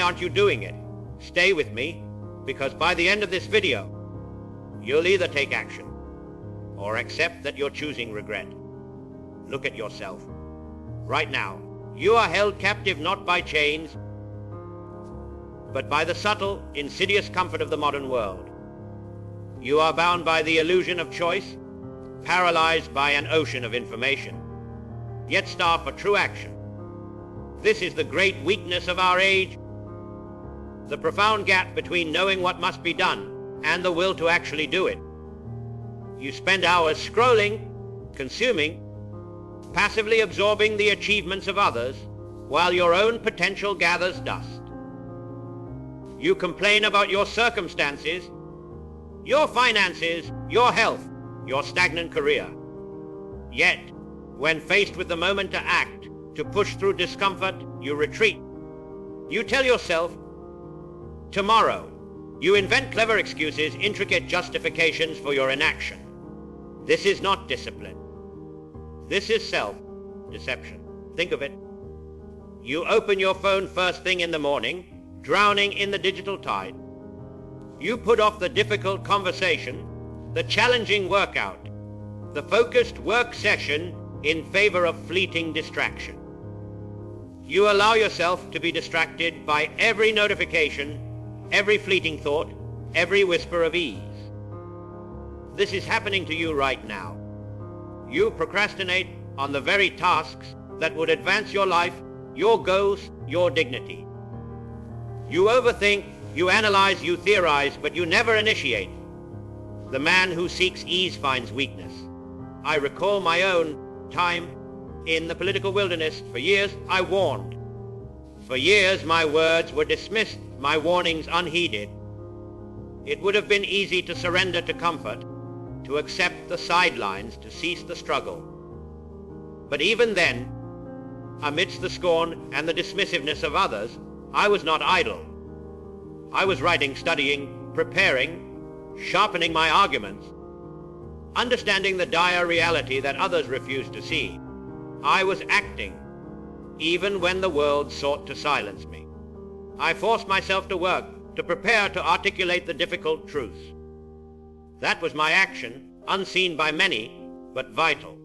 aren't you doing it? Stay with me, because by the end of this video, you'll either take action or accept that you're choosing regret. Look at yourself. Right now, you are held captive not by chains, but by the subtle, insidious comfort of the modern world. You are bound by the illusion of choice, paralyzed by an ocean of information, yet starved for true action. This is the great weakness of our age, the profound gap between knowing what must be done and the will to actually do it. You spend hours scrolling, consuming, passively absorbing the achievements of others, while your own potential gathers dust. You complain about your circumstances, your finances, your health, your stagnant career. Yet, when faced with the moment to act, to push through discomfort, you retreat. You tell yourself, tomorrow. You invent clever excuses, intricate justifications for your inaction. This is not discipline. This is self-deception. Think of it. You open your phone first thing in the morning, drowning in the digital tide. You put off the difficult conversation, the challenging workout, the focused work session in favor of fleeting distraction. You allow yourself to be distracted by every notification, every fleeting thought, every whisper of ease. This is happening to you right now. You procrastinate on the very tasks that would advance your life, your goals, your dignity. You overthink, you analyze, you theorize, but you never initiate. The man who seeks ease finds weakness. I recall my own time in the political wilderness. For years, I warned. For years, my words were dismissed, my warnings unheeded. It would have been easy to surrender to comfort, to accept the sidelines, to cease the struggle. But even then, amidst the scorn and the dismissiveness of others, I was not idle. I was writing, studying, preparing, sharpening my arguments, understanding the dire reality that others refused to see. I was acting, even when the world sought to silence me. I forced myself to work, to prepare to articulate the difficult truths. That was my action, unseen by many, but vital.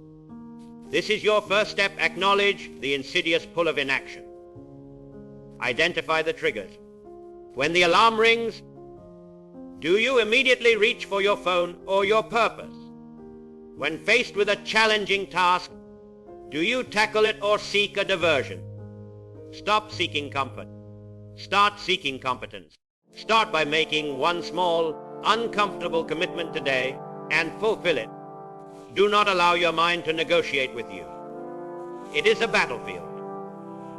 This is your first step. Acknowledge the insidious pull of inaction. Identify the triggers. When the alarm rings, do you immediately reach for your phone or your purpose? When faced with a challenging task, do you tackle it or seek a diversion? Stop seeking comfort. Start seeking competence. Start by making one small, uncomfortable commitment today and fulfill it. Do not allow your mind to negotiate with you. It is a battlefield.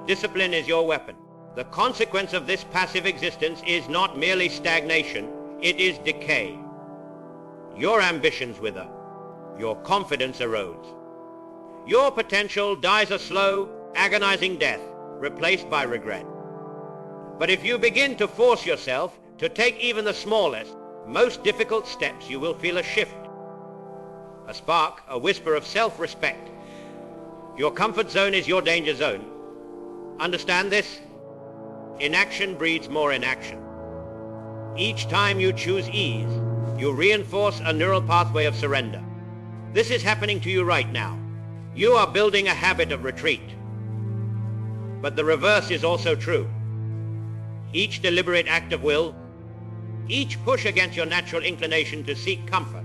Discipline is your weapon. The consequence of this passive existence is not merely stagnation, it is decay. Your ambitions wither. Your confidence erodes. Your potential dies a slow, agonizing death, replaced by regret. But if you begin to force yourself to take even the smallest, most difficult steps, you will feel a shift, a spark, a whisper of self-respect. Your comfort zone is your danger zone. Understand this? Inaction breeds more inaction. Each time you choose ease, you reinforce a neural pathway of surrender. This is happening to you right now. You are building a habit of retreat. But the reverse is also true. Each deliberate act of will, each push against your natural inclination to seek comfort,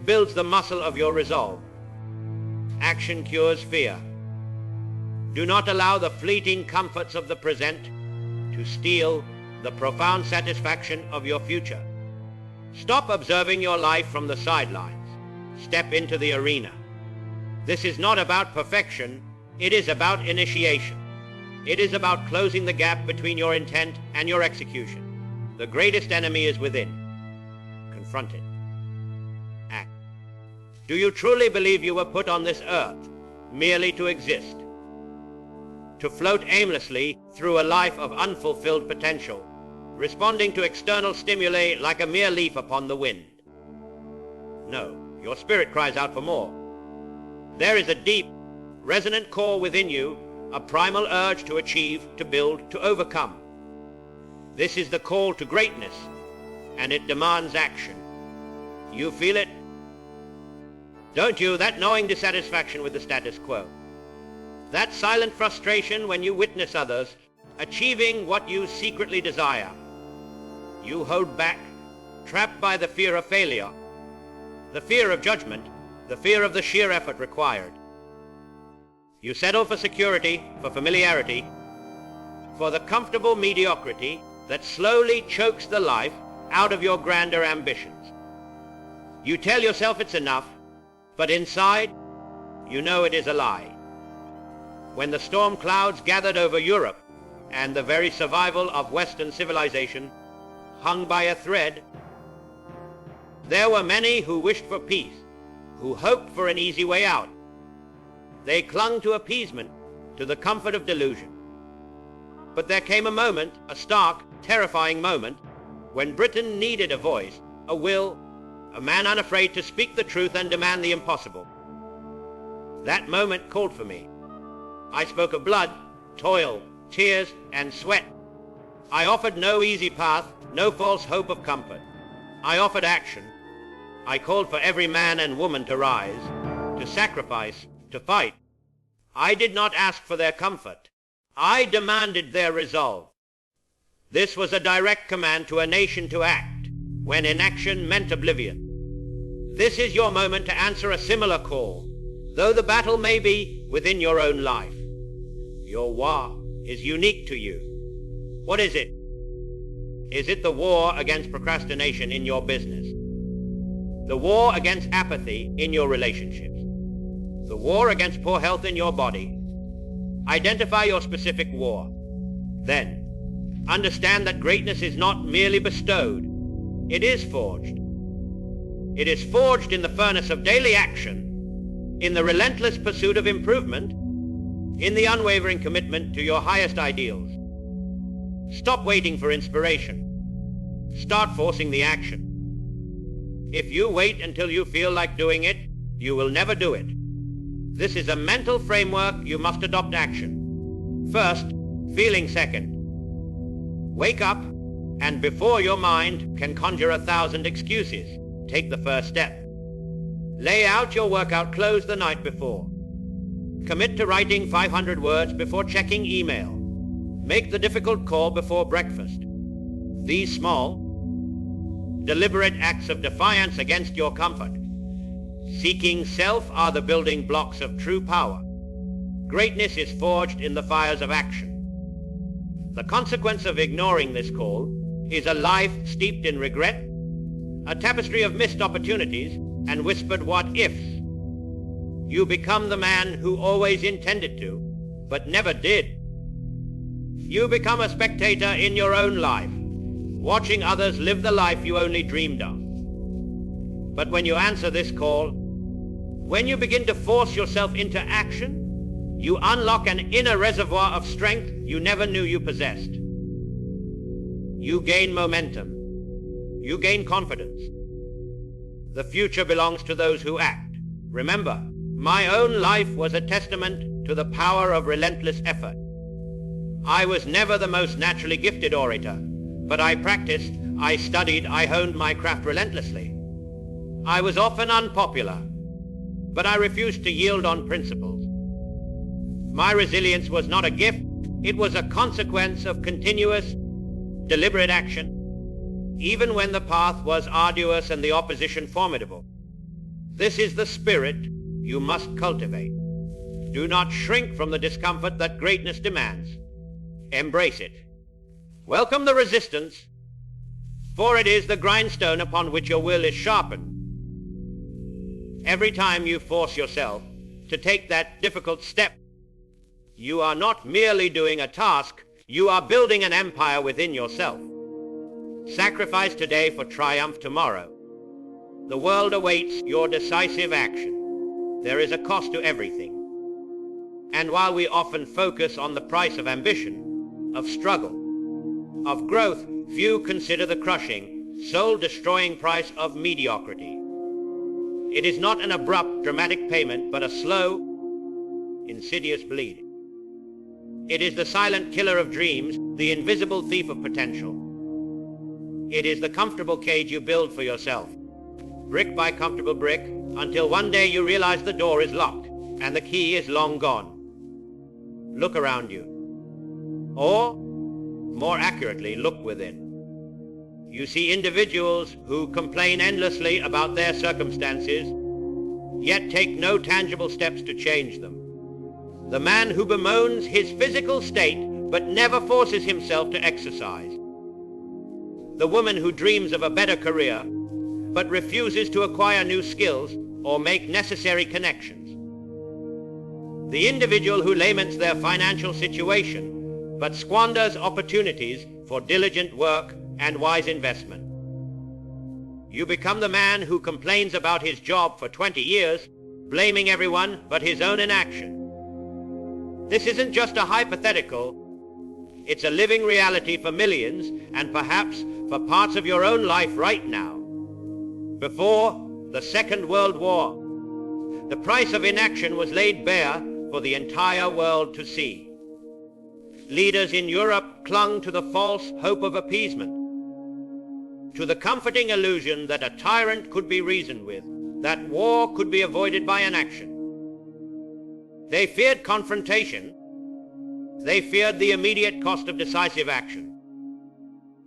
builds the muscle of your resolve. Action cures fear. Do not allow the fleeting comforts of the present to steal the profound satisfaction of your future. Stop observing your life from the sidelines. Step into the arena. This is not about perfection, it is about initiation. It is about closing the gap between your intent and your execution. The greatest enemy is within. Confront it. Act. Do you truly believe you were put on this earth merely to exist? To float aimlessly through a life of unfulfilled potential, responding to external stimuli like a mere leaf upon the wind? No, your spirit cries out for more. There is a deep, resonant core within you, a primal urge to achieve, to build, to overcome. This is the call to greatness, and it demands action. You feel it? Don't you? That gnawing dissatisfaction with the status quo. That silent frustration when you witness others achieving what you secretly desire. You hold back, trapped by the fear of failure, the fear of judgment, the fear of the sheer effort required. You settle for security, for familiarity, for the comfortable mediocrity that slowly chokes the life out of your grander ambitions. You tell yourself it's enough, but inside, you know it is a lie. When the storm clouds gathered over Europe and the very survival of Western civilization hung by a thread, there were many who wished for peace, who hoped for an easy way out. They clung to appeasement, to the comfort of delusion. But there came a moment, a stark, terrifying moment, when Britain needed a voice, a will, a man unafraid to speak the truth and demand the impossible. That moment called for me. I spoke of blood, toil, tears, and sweat. I offered no easy path, no false hope of comfort. I offered action. I called for every man and woman to rise, to sacrifice, to fight. I did not ask for their comfort. I demanded their resolve. This was a direct command to a nation to act, when inaction meant oblivion. This is your moment to answer a similar call, though the battle may be within your own life. Your war is unique to you. What is it? Is it the war against procrastination in your business? The war against apathy in your relationships? The war against poor health in your body? Identify your specific war. Then, understand that greatness is not merely bestowed. It is forged. It is forged in the furnace of daily action, in the relentless pursuit of improvement, in the unwavering commitment to your highest ideals. Stop waiting for inspiration. Start forcing the action. If you wait until you feel like doing it, you will never do it. This is a mental framework you must adopt action. First, feeling second. Wake up, and before your mind can conjure 1,000 excuses, take the first step. Lay out your workout clothes the night before. Commit to writing 500 words before checking email. Make the difficult call before breakfast. These small, deliberate acts of defiance against your comfort, seeking self, are the building blocks of true power. Greatness is forged in the fires of action. The consequence of ignoring this call is a life steeped in regret, a tapestry of missed opportunities and whispered what-ifs. You become the man who always intended to, but never did. You become a spectator in your own life, watching others live the life you only dreamed of. But when you answer this call, when you begin to force yourself into action, you unlock an inner reservoir of strength you never knew you possessed. You gain momentum. You gain confidence. The future belongs to those who act. Remember, my own life was a testament to the power of relentless effort. I was never the most naturally gifted orator, but I practiced, I studied, I honed my craft relentlessly. I was often unpopular, but I refused to yield on principles. My resilience was not a gift, it was a consequence of continuous, deliberate action, even when the path was arduous and the opposition formidable. This is the spirit you must cultivate. Do not shrink from the discomfort that greatness demands. Embrace it. Welcome the resistance, for it is the grindstone upon which your will is sharpened. Every time you force yourself to take that difficult step, you are not merely doing a task, you are building an empire within yourself. Sacrifice today for triumph tomorrow. The world awaits your decisive action. There is a cost to everything. And while we often focus on the price of ambition, of struggle, of growth, few consider the crushing, soul-destroying price of mediocrity. It is not an abrupt, dramatic payment, but a slow, insidious bleed. It is the silent killer of dreams, the invisible thief of potential. It is the comfortable cage you build for yourself, brick by comfortable brick, until one day you realize the door is locked and the key is long gone. Look around you. Or, more accurately, look within. You see individuals who complain endlessly about their circumstances, yet take no tangible steps to change them. The man who bemoans his physical state but never forces himself to exercise. The woman who dreams of a better career but refuses to acquire new skills or make necessary connections. The individual who laments their financial situation but squanders opportunities for diligent work and wise investment. You become the man who complains about his job for 20 years, blaming everyone but his own inaction. This isn't just a hypothetical, it's a living reality for millions and perhaps for parts of your own life right now. Before the Second World War, the price of inaction was laid bare for the entire world to see. Leaders in Europe clung to the false hope of appeasement, to the comforting illusion that a tyrant could be reasoned with, that war could be avoided by inaction. They feared confrontation. They feared the immediate cost of decisive action.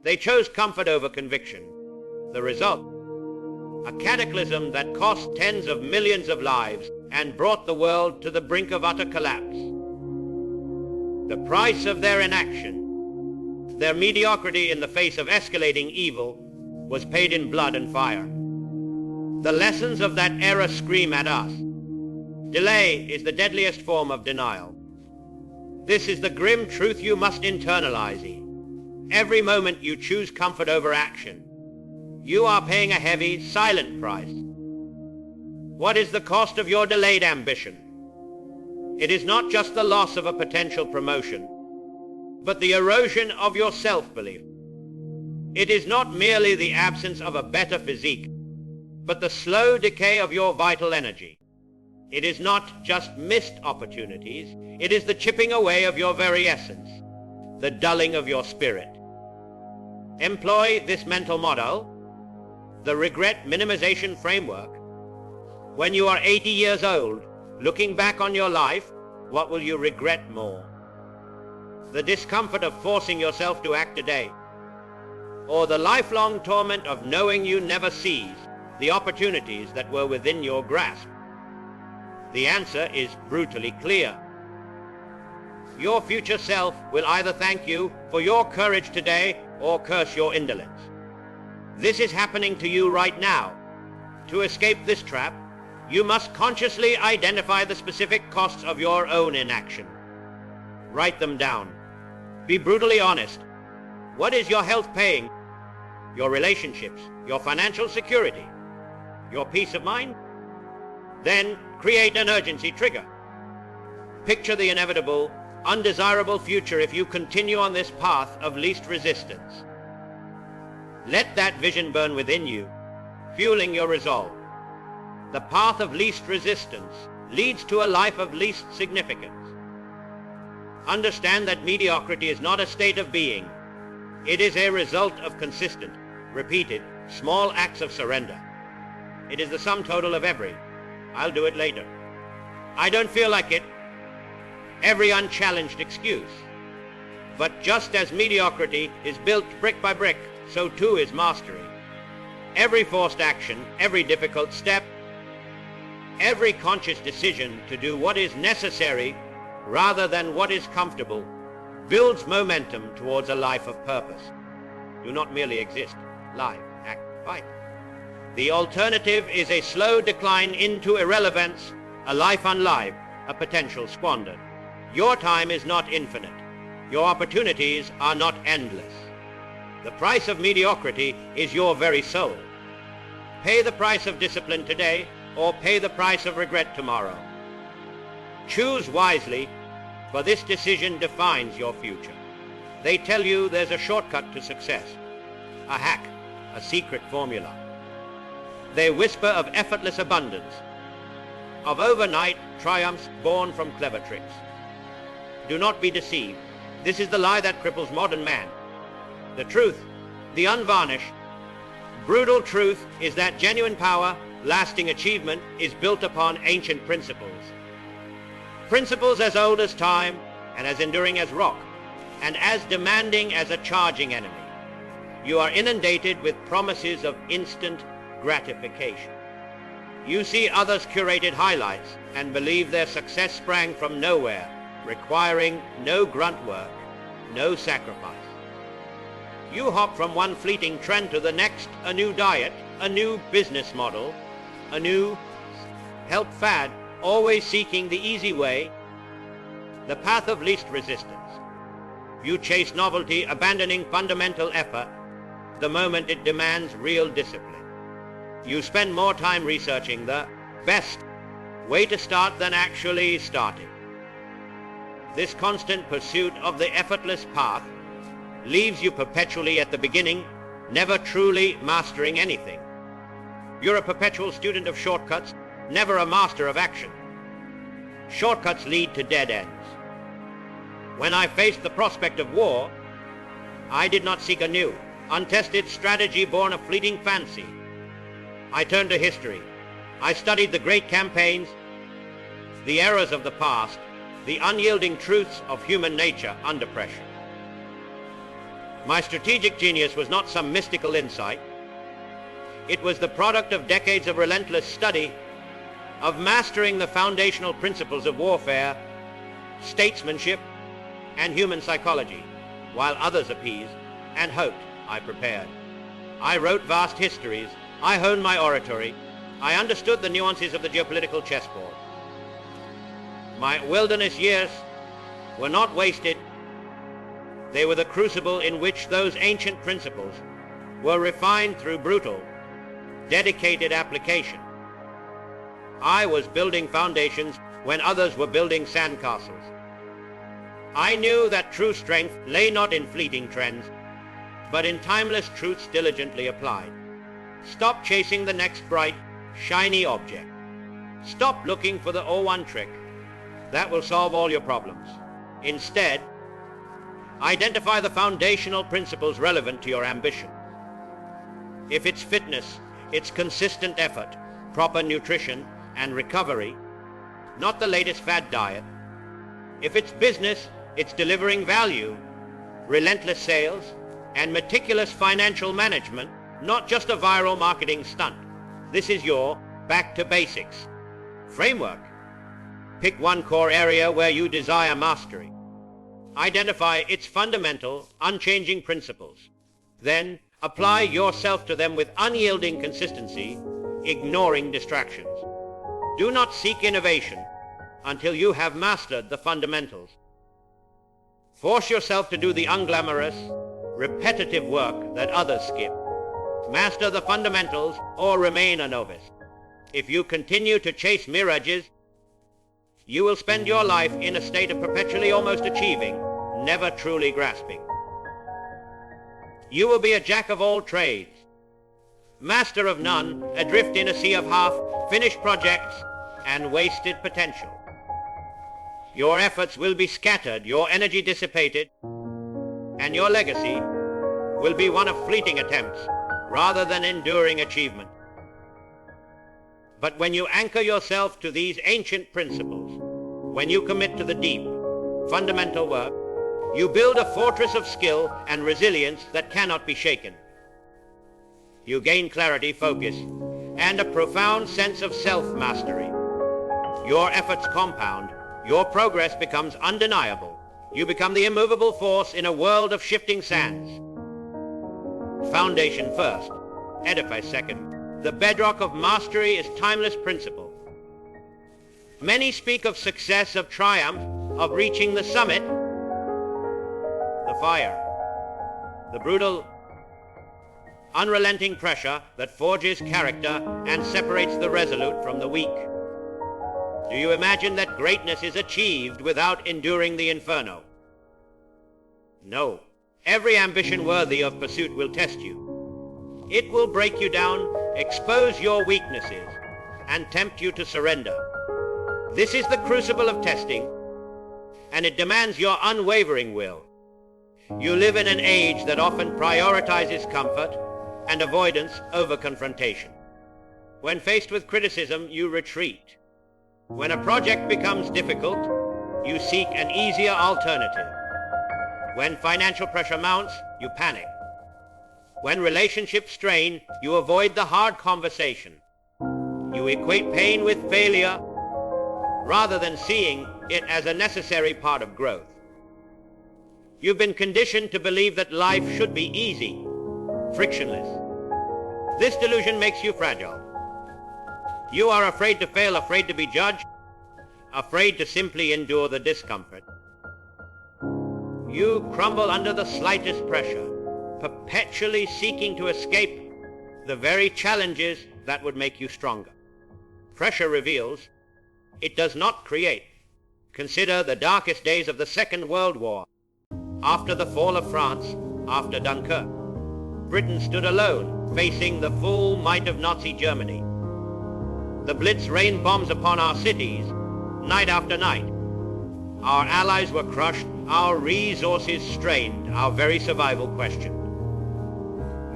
They chose comfort over conviction. The result, a cataclysm that cost tens of millions of lives and brought the world to the brink of utter collapse. The price of their inaction, their mediocrity in the face of escalating evil, was paid in blood and fire. The lessons of that era scream at us. Delay is the deadliest form of denial. This is the grim truth you must internalize. Every moment you choose comfort over action, you are paying a heavy, silent price. What is the cost of your delayed ambition? It is not just the loss of a potential promotion, but the erosion of your self-belief. It is not merely the absence of a better physique, but the slow decay of your vital energy. It is not just missed opportunities, it is the chipping away of your very essence, the dulling of your spirit. Employ this mental model, the regret minimization framework. When you are 80 years old, looking back on your life, what will you regret more? The discomfort of forcing yourself to act today, or the lifelong torment of knowing you never seized the opportunities that were within your grasp? The answer is brutally clear. Your future self will either thank you for your courage today or curse your indolence. This is happening to you right now. To escape this trap, you must consciously identify the specific costs of your own inaction. Write them down. Be brutally honest. What is your health paying? Your relationships, your financial security, your peace of mind? Then create an urgency trigger. Picture the inevitable, undesirable future if you continue on this path of least resistance. Let that vision burn within you, fueling your resolve. The path of least resistance leads to a life of least significance. Understand that mediocrity is not a state of being. It is a result of consistent, repeated, small acts of surrender. It is the sum total of every, I'll do it later, I don't feel like it, every unchallenged excuse. But just as mediocrity is built brick by brick, so too is mastery. Every forced action, every difficult step, every conscious decision to do what is necessary rather than what is comfortable builds momentum towards a life of purpose. Do not merely exist, live, act, fight. The alternative is a slow decline into irrelevance, a life unlived, a potential squandered. Your time is not infinite. Your opportunities are not endless. The price of mediocrity is your very soul. Pay the price of discipline today, or pay the price of regret tomorrow. Choose wisely, for this decision defines your future. They tell you there's a shortcut to success, a hack, a secret formula. They whisper of effortless abundance, of overnight triumphs born from clever tricks. Do not be deceived. This is the lie that cripples modern man. The truth The unvarnished, brutal truth is that genuine power, lasting achievement, is built upon ancient principles. Principles as old as time and as enduring as rock, and as demanding as a charging enemy. You are inundated with promises of instant gratification. You see others' curated highlights and believe their success sprang from nowhere, requiring no grunt work, no sacrifice. You hop from one fleeting trend to the next, a new diet, a new business model, a new health fad, always seeking the easy way, the path of least resistance. You chase novelty, abandoning fundamental effort the moment it demands real discipline. You spend more time researching the best way to start than actually starting. This constant pursuit of the effortless path leaves you perpetually at the beginning, never truly mastering anything. You're a perpetual student of shortcuts, never a master of action. Shortcuts lead to dead ends. When I faced the prospect of war, I did not seek a new, untested strategy born of fleeting fancy. I turned to history. I studied the great campaigns, the errors of the past, the unyielding truths of human nature under pressure. My strategic genius was not some mystical insight. It was the product of decades of relentless study, of mastering the foundational principles of warfare, statesmanship, and human psychology, while others appeased and hoped I prepared. I wrote vast histories. I honed my oratory. I understood the nuances of the geopolitical chessboard. My wilderness years were not wasted. They were the crucible in which those ancient principles were refined through brutal, dedicated application. I was building foundations when others were building sandcastles. I knew that true strength lay not in fleeting trends, but in timeless truths diligently applied. Stop chasing the next bright, shiny object. Stop looking for the 01 trick. That will solve all your problems. Instead, identify the foundational principles relevant to your ambition. If it's fitness, it's consistent effort, proper nutrition and recovery, not the latest fad diet. If it's business, it's delivering value, relentless sales, and meticulous financial management, not just a viral marketing stunt. This is your back to basics framework. Pick one core area where you desire mastery. Identify its fundamental, unchanging principles. Then apply yourself to them with unyielding consistency, ignoring distractions. Do not seek innovation until you have mastered the fundamentals. Force yourself to do the unglamorous, repetitive work that others skip. Master the fundamentals or remain a novice. If you continue to chase mirages, you will spend your life in a state of perpetually almost achieving, never truly grasping. You will be a jack of all trades, master of none, adrift in a sea of half-finished projects and wasted potential. Your efforts will be scattered, your energy dissipated, and your legacy will be one of fleeting attempts rather than enduring achievement. But when you anchor yourself to these ancient principles, when you commit to the deep, fundamental work, you build a fortress of skill and resilience that cannot be shaken. You gain clarity, focus, and a profound sense of self-mastery. Your efforts compound. Your progress becomes undeniable. You become the immovable force in a world of shifting sands. Foundation first, edifice second. The bedrock of mastery is timeless principle. Many speak of success, of triumph, of reaching the summit. The fire, the brutal, unrelenting pressure that forges character and separates the resolute from the weak. Do you imagine that greatness is achieved without enduring the inferno? No. Every ambition worthy of pursuit will test you. It will break you down, expose your weaknesses, and tempt you to surrender. This is the crucible of testing, and it demands your unwavering will. You live in an age that often prioritizes comfort and avoidance over confrontation. When faced with criticism, you retreat. When a project becomes difficult, you seek an easier alternative. When financial pressure mounts, you panic. When relationships strain, you avoid the hard conversation. You equate pain with failure rather than seeing it as a necessary part of growth. You've been conditioned to believe that life should be easy, frictionless. This delusion makes you fragile. You are afraid to fail, afraid to be judged, afraid to simply endure the discomfort. You crumble under the slightest pressure, perpetually seeking to escape the very challenges that would make you stronger. Pressure reveals, it does not create. Consider the darkest days of the Second World War. After the fall of France, after Dunkirk, Britain stood alone, facing the full might of Nazi Germany. The Blitz rained bombs upon our cities, night after night. Our allies were crushed, our resources strained, our very survival questioned.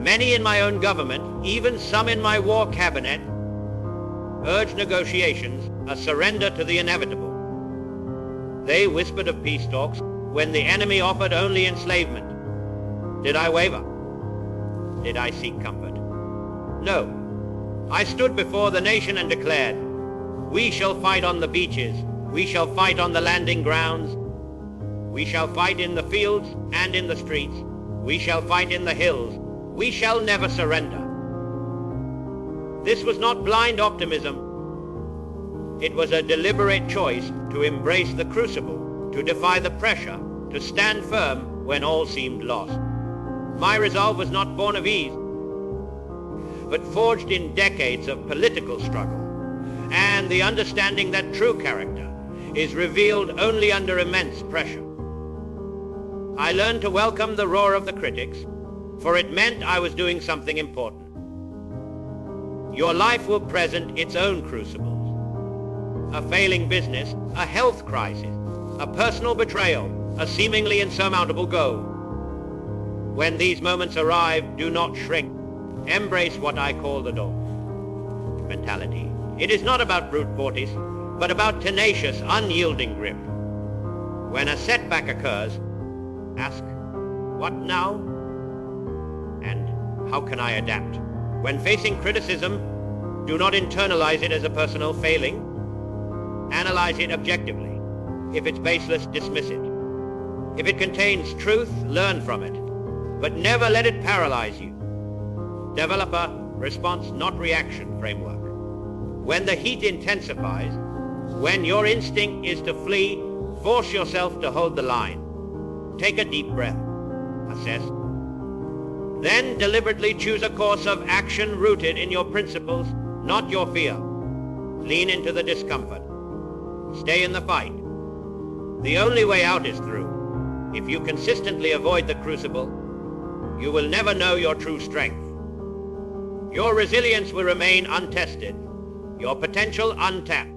Many in my own government, even some in my war cabinet, urged negotiations, a surrender to the inevitable. They whispered of peace talks when the enemy offered only enslavement. Did I waver? Did I seek comfort? No. I stood before the nation and declared, we shall fight on the beaches, we shall fight on the landing grounds, we shall fight in the fields and in the streets, we shall fight in the hills, we shall never surrender. This was not blind optimism. It was a deliberate choice to embrace the crucible, to defy the pressure, to stand firm when all seemed lost. My resolve was not born of ease, but forged in decades of political struggle and the understanding that true character is revealed only under immense pressure. I learned to welcome the roar of the critics, for it meant I was doing something important. Your life will present its own crucibles. A failing business, a health crisis, a personal betrayal, a seemingly insurmountable goal. When these moments arrive, do not shrink. Embrace what I call the doer mentality. It is not about brute force, but about tenacious, unyielding grip. When a setback occurs, ask, what now? And how can I adapt? When facing criticism, do not internalize it as a personal failing. Analyze it objectively. If it's baseless, dismiss it. If it contains truth, learn from it. But never let it paralyze you. Develop a response, not reaction framework. When the heat intensifies, when your instinct is to flee, force yourself to hold the line. Take a deep breath. Assess. Then deliberately choose a course of action rooted in your principles, not your fear. Lean into the discomfort. Stay in the fight. The only way out is through. If you consistently avoid the crucible, you will never know your true strength. Your resilience will remain untested, your potential untapped.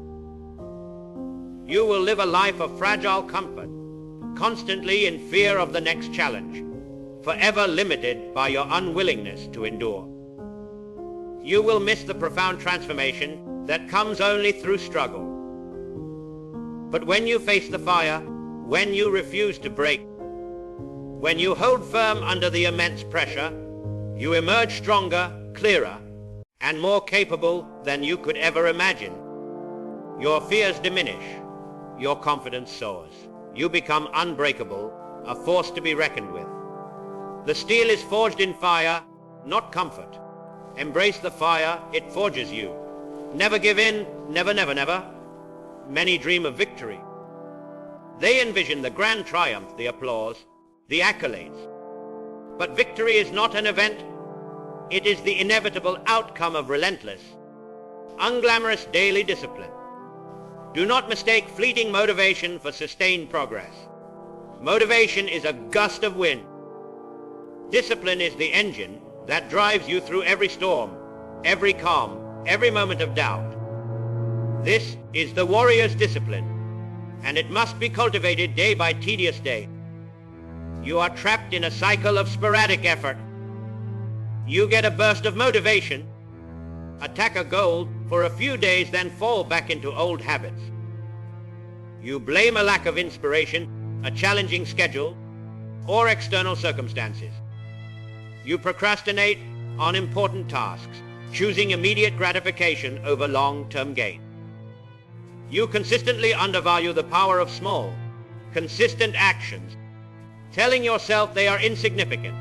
You will live a life of fragile comfort, constantly in fear of the next challenge, forever limited by your unwillingness to endure. You will miss the profound transformation that comes only through struggle. But when you face the fire, when you refuse to break, when you hold firm under the immense pressure, you emerge stronger, clearer, and more capable than you could ever imagine. Your fears diminish, your confidence soars. You become unbreakable, a force to be reckoned with. The steel is forged in fire, not comfort. Embrace the fire, it forges you. Never give in, never, never, never. Many dream of victory. They envision the grand triumph, the applause, the accolades. But victory is not an event. It is the inevitable outcome of relentless, unglamorous daily discipline. Do not mistake fleeting motivation for sustained progress. Motivation is a gust of wind. Discipline is the engine that drives you through every storm, every calm, every moment of doubt. This is the warrior's discipline, and it must be cultivated day by tedious day. You are trapped in a cycle of sporadic effort. You get a burst of motivation, attack a goal for a few days, then fall back into old habits. You blame a lack of inspiration, a challenging schedule, or external circumstances. You procrastinate on important tasks, choosing immediate gratification over long-term gain. You consistently undervalue the power of small, consistent actions, telling yourself they are insignificant.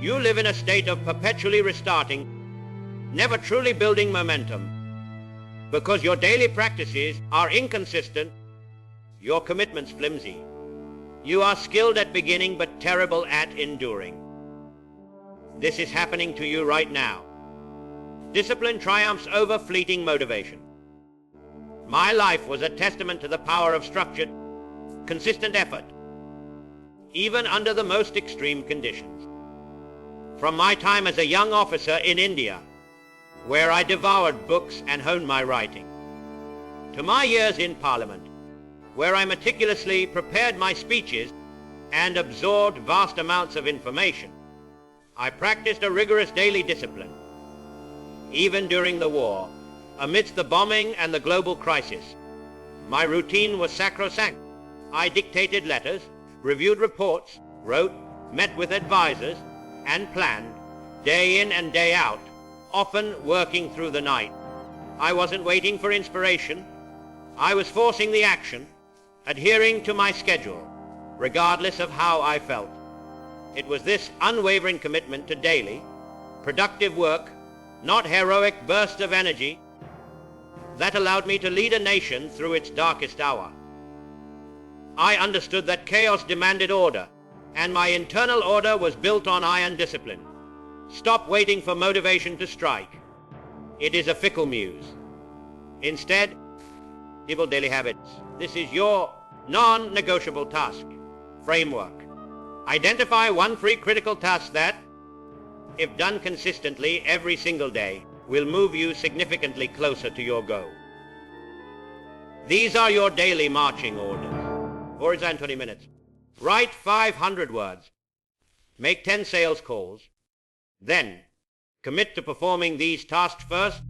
You live in a state of perpetually restarting, never truly building momentum, because your daily practices are inconsistent, your commitments flimsy. You are skilled at beginning but terrible at enduring. This is happening to you right now. Discipline triumphs over fleeting motivation. My life was a testament to the power of structured, consistent effort, even under the most extreme conditions. From my time as a young officer in India, where I devoured books and honed my writing, to my years in Parliament, where I meticulously prepared my speeches and absorbed vast amounts of information, I practiced a rigorous daily discipline. Even during the war, amidst the bombing and the global crisis, my routine was sacrosanct. I dictated letters, reviewed reports, wrote, met with advisors, and planned, day in and day out, often working through the night. I wasn't waiting for inspiration. I was forcing the action, adhering to my schedule, regardless of how I felt. It was this unwavering commitment to daily, productive work, not heroic bursts of energy, that allowed me to lead a nation through its darkest hour. I understood that chaos demanded order, and my internal order was built on iron discipline. Stop waiting for motivation to strike. It is a fickle muse. Instead, develop daily habits. This is your non-negotiable task. Framework. Identify one free critical task that, if done consistently every single day, will move you significantly closer to your goal. These are your daily marching orders. Horizon 20 minutes. Write 500 words. Make 10 sales calls. Then, commit to performing these tasks first,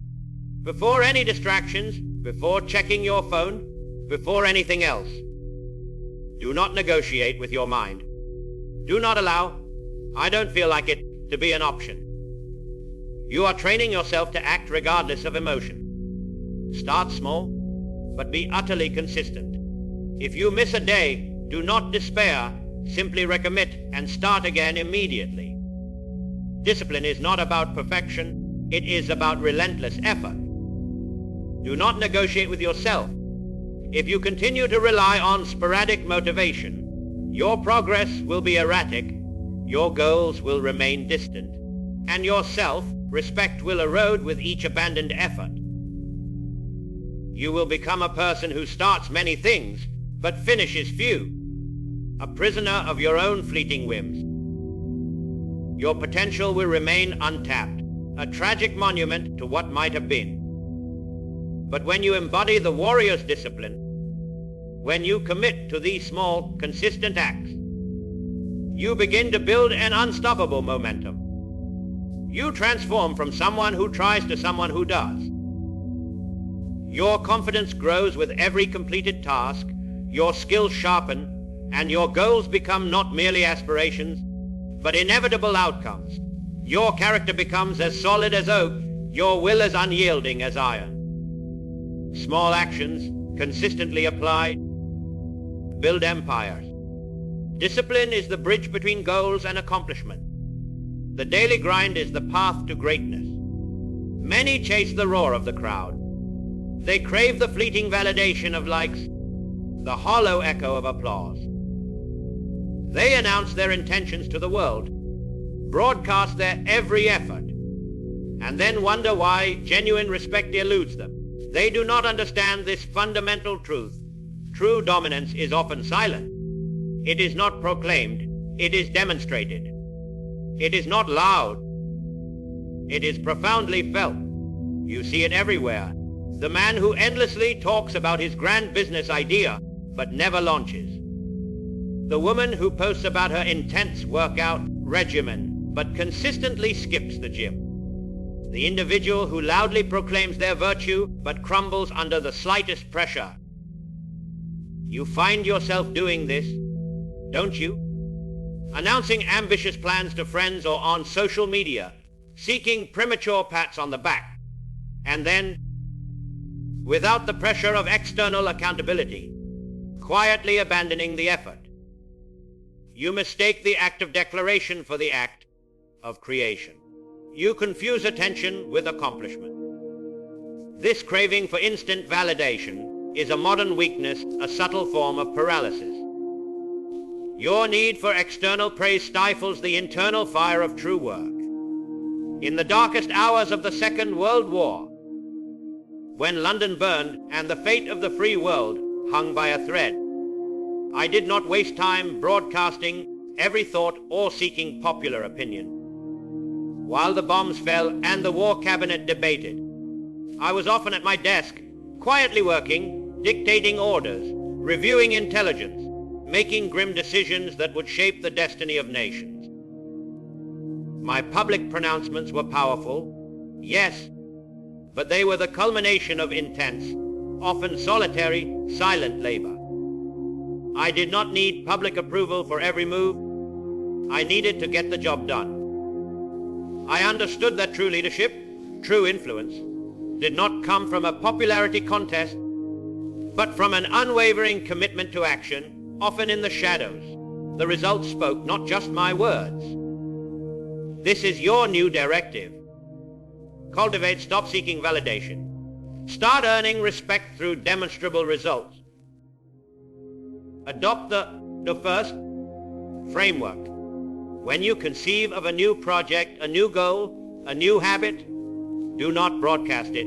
before any distractions, before checking your phone, before anything else. Do not negotiate with your mind. Do not allow, I don't feel like it, to be an option. You are training yourself to act regardless of emotion. Start small, but be utterly consistent. If you miss a day, do not despair. Simply recommit and start again immediately. Discipline is not about perfection. It is about relentless effort. Do not negotiate with yourself. If you continue to rely on sporadic motivation, your progress will be erratic, your goals will remain distant, and your self-respect will erode with each abandoned effort. You will become a person who starts many things, but finishes few, a prisoner of your own fleeting whims. Your potential will remain untapped, a tragic monument to what might have been. But when you embody the warrior's discipline, when you commit to these small, consistent acts, you begin to build an unstoppable momentum. You transform from someone who tries to someone who does. Your confidence grows with every completed task, your skills sharpen, and your goals become not merely aspirations, but inevitable outcomes. Your character becomes as solid as oak, your will as unyielding as iron. Small actions, consistently applied, build empires. Discipline is the bridge between goals and accomplishment. The daily grind is the path to greatness. Many chase the roar of the crowd. They crave the fleeting validation of likes, the hollow echo of applause. They announce their intentions to the world, broadcast their every effort, and then wonder why genuine respect eludes them. They do not understand this fundamental truth. True dominance is often silent. It is not proclaimed. It is demonstrated. It is not loud. It is profoundly felt. You see it everywhere. The man who endlessly talks about his grand business idea, but never launches. The woman who posts about her intense workout regimen but consistently skips the gym. The individual who loudly proclaims their virtue but crumbles under the slightest pressure. You find yourself doing this, don't you? Announcing ambitious plans to friends or on social media, seeking premature pats on the back, and then, without the pressure of external accountability, quietly abandoning the effort. You mistake the act of declaration for the act of creation. You confuse attention with accomplishment. This craving for instant validation is a modern weakness, a subtle form of paralysis. Your need for external praise stifles the internal fire of true work. In the darkest hours of the Second World War, when London burned and the fate of the free world hung by a thread, I did not waste time broadcasting every thought or seeking popular opinion. While the bombs fell and the war cabinet debated, I was often at my desk, quietly working, dictating orders, reviewing intelligence, making grim decisions that would shape the destiny of nations. My public pronouncements were powerful, yes, but they were the culmination of intense, often solitary, silent labor. I did not need public approval for every move. I needed to get the job done. I understood that true leadership, true influence, did not come from a popularity contest, but from an unwavering commitment to action, often in the shadows. The results spoke, not just my words. This is your new directive. Cultivate, stop seeking validation. Start earning respect through demonstrable results. Adopt the first framework. When you conceive of a new project, a new goal, a new habit, do not broadcast it.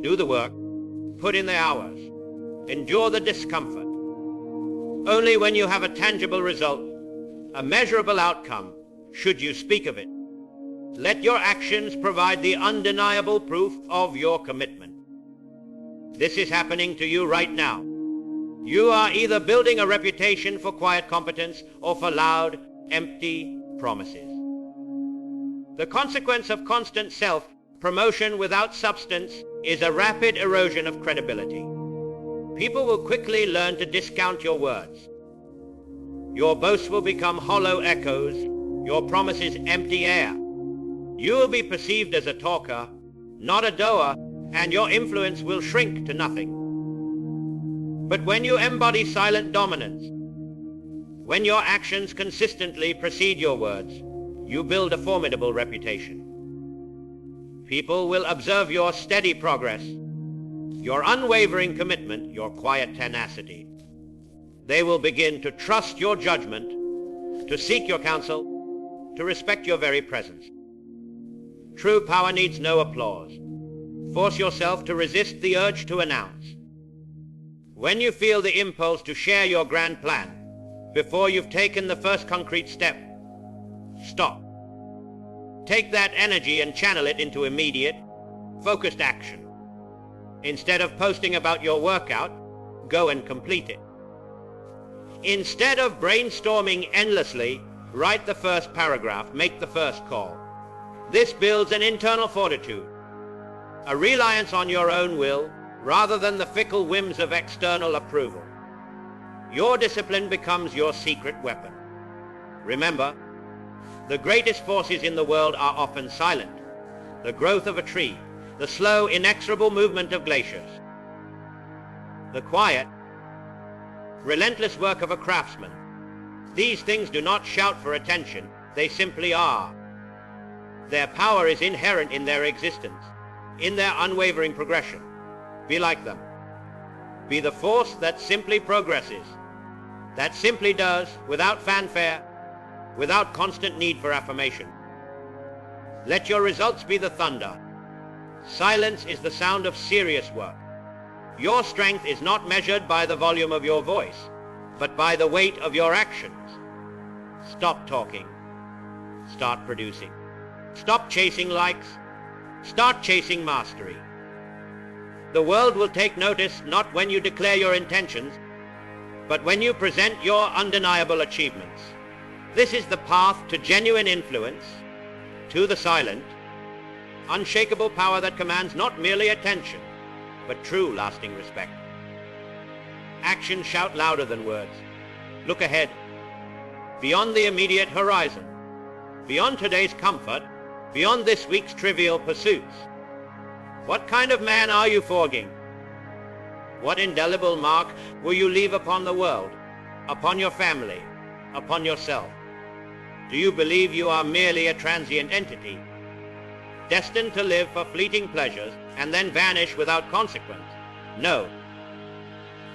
Do the work. Put in the hours. Endure the discomfort. Only when you have a tangible result, a measurable outcome, should you speak of it. Let your actions provide the undeniable proof of your commitment. This is happening to you right now. You are either building a reputation for quiet competence or for loud, empty promises. The consequence of constant self-promotion without substance is a rapid erosion of credibility. People will quickly learn to discount your words. Your boasts will become hollow echoes, your promises empty air. You will be perceived as a talker, not a doer, and your influence will shrink to nothing. But when you embody silent dominance, when your actions consistently precede your words, you build a formidable reputation. People will observe your steady progress, your unwavering commitment, your quiet tenacity. They will begin to trust your judgment, to seek your counsel, to respect your very presence. True power needs no applause. Force yourself to resist the urge to announce. When you feel the impulse to share your grand plan, before you've taken the first concrete step, stop. Take that energy and channel it into immediate, focused action. Instead of posting about your workout, go and complete it. Instead of brainstorming endlessly, write the first paragraph, make the first call. This builds an internal fortitude, a reliance on your own will, rather than the fickle whims of external approval. Your discipline becomes your secret weapon. Remember, the greatest forces in the world are often silent. The growth of a tree, the slow, inexorable movement of glaciers. The quiet, relentless work of a craftsman. These things do not shout for attention, they simply are. Their power is inherent in their existence, in their unwavering progression. Be like them. Be the force that simply progresses, that simply does, without fanfare, without constant need for affirmation. Let your results be the thunder. Silence is the sound of serious work. Your strength is not measured by the volume of your voice, but by the weight of your actions. Stop talking. Start producing. Stop chasing likes. Start chasing mastery. The world will take notice not when you declare your intentions, But when you present your undeniable achievements, this is the path to genuine influence, to the silent, unshakable power that commands not merely attention, but true lasting respect. Actions shout louder than words. Look ahead, beyond the immediate horizon, beyond today's comfort, beyond this week's trivial pursuits. What kind of man are you forging? What indelible mark will you leave upon the world, upon your family, upon yourself? Do you believe you are merely a transient entity, destined to live for fleeting pleasures and then vanish without consequence? No.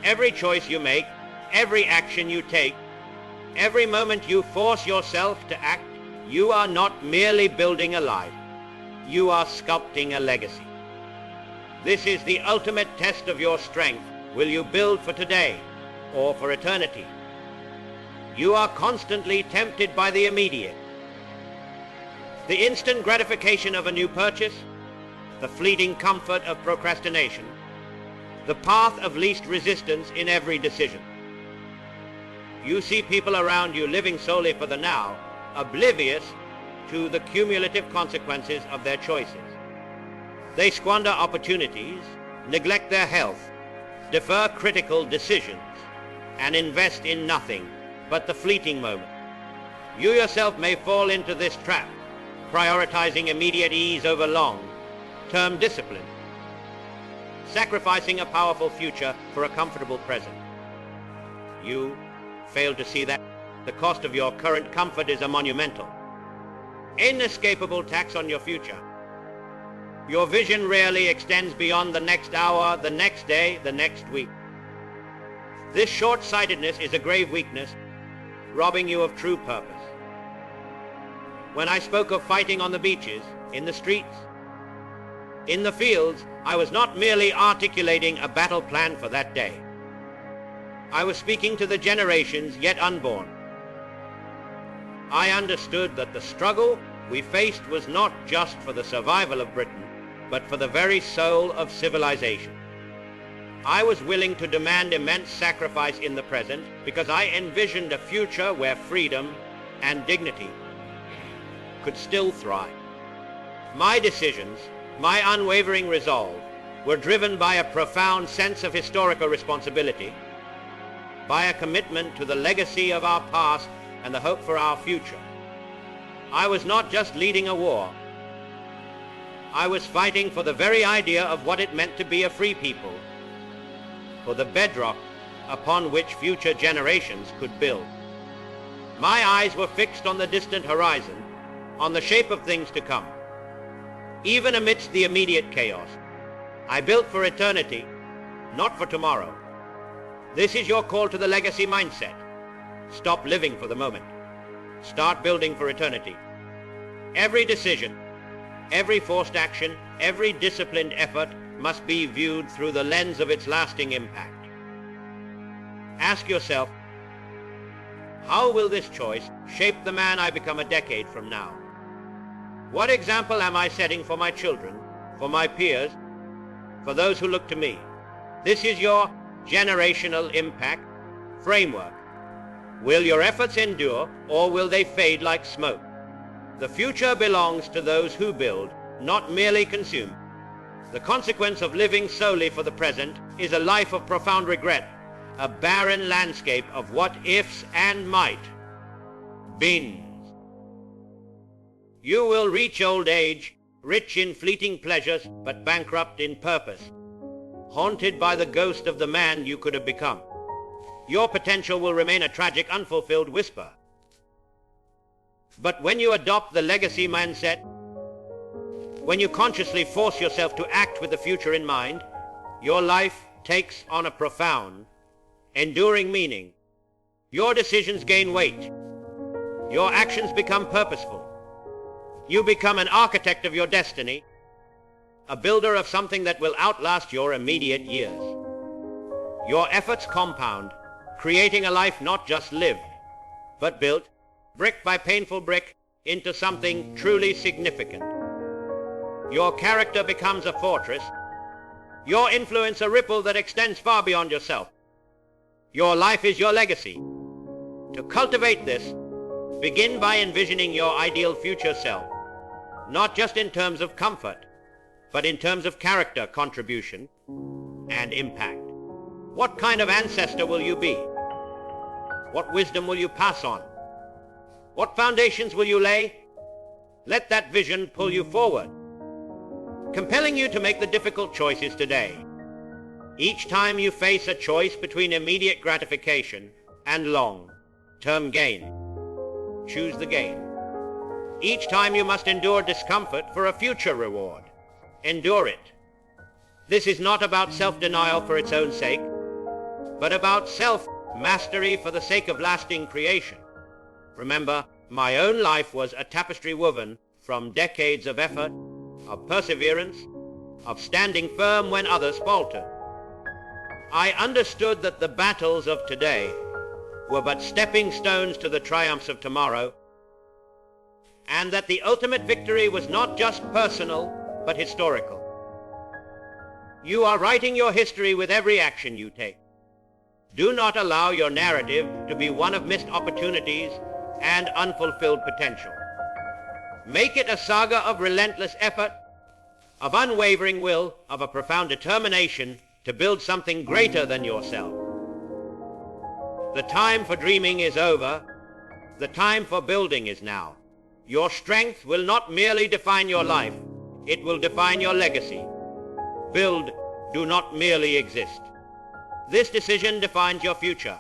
Every choice you make, every action you take, every moment you force yourself to act, you are not merely building a life, you are sculpting a legacy. This is the ultimate test of your strength. Will you build for today or for eternity? You are constantly tempted by the immediate, the instant gratification of a new purchase, the fleeting comfort of procrastination, the path of least resistance in every decision. You see people around you living solely for the now, oblivious to the cumulative consequences of their choices. They squander opportunities, neglect their health, defer critical decisions, and invest in nothing but the fleeting moment. You yourself may fall into this trap, prioritizing immediate ease over long-term discipline, sacrificing a powerful future for a comfortable present. You fail to see that the cost of your current comfort is a monumental, inescapable tax on your future. Your vision rarely extends beyond the next hour, the next day, the next week. This short-sightedness is a grave weakness, robbing you of true purpose. When I spoke of fighting on the beaches, in the streets, in the fields, I was not merely articulating a battle plan for that day. I was speaking to the generations yet unborn. I understood that the struggle we faced was not just for the survival of Britain, but for the very soul of civilization. I was willing to demand immense sacrifice in the present because I envisioned a future where freedom and dignity could still thrive. My decisions, my unwavering resolve, were driven by a profound sense of historical responsibility, by a commitment to the legacy of our past and the hope for our future. I was not just leading a war. I was fighting for the very idea of what it meant to be a free people, for the bedrock upon which future generations could build. My eyes were fixed on the distant horizon, on the shape of things to come. Even amidst the immediate chaos, I built for eternity, not for tomorrow. This is your call to the legacy mindset. Stop living for the moment. Start building for eternity. Every decision, every forced action, every disciplined effort must be viewed through the lens of its lasting impact. Ask yourself, how will this choice shape the man I become a decade from now? What example am I setting for my children, for my peers, for those who look to me? This is your generational impact framework. Will your efforts endure, or will they fade like smoke? The future belongs to those who build, not merely consume. The consequence of living solely for the present is a life of profound regret, a barren landscape of what-ifs and might-beens. You will reach old age, rich in fleeting pleasures, but bankrupt in purpose, haunted by the ghost of the man you could have become. Your potential will remain a tragic, unfulfilled whisper. But when you adopt the legacy mindset, when you consciously force yourself to act with the future in mind, your life takes on a profound, enduring meaning. Your decisions gain weight. Your actions become purposeful. You become an architect of your destiny, a builder of something that will outlast your immediate years. Your efforts compound, creating a life not just lived, but built, brick by painful brick, into something truly significant. Your character becomes a fortress, your influence a ripple that extends far beyond yourself. Your life is your legacy. To cultivate this, begin by envisioning your ideal future self, not just in terms of comfort, but in terms of character, contribution, and impact. What kind of ancestor will you be? What wisdom will you pass on? What foundations will you lay? Let that vision pull you forward, compelling you to make the difficult choices today. Each time you face a choice between immediate gratification and long-term gain, choose the gain. Each time you must endure discomfort for a future reward, endure it. This is not about self-denial for its own sake, but about self-mastery for the sake of lasting creation. Remember, my own life was a tapestry woven from decades of effort, of perseverance, of standing firm when others faltered. I understood that the battles of today were but stepping stones to the triumphs of tomorrow, and that the ultimate victory was not just personal, but historical. You are writing your history with every action you take. Do not allow your narrative to be one of missed opportunities and unfulfilled potential. Make it a saga of relentless effort, of unwavering will, of a profound determination to build something greater than yourself. The time for dreaming is over. The time for building is now. Your strength will not merely define your life, it will define your legacy. Build, do not merely exist. This decision defines your future.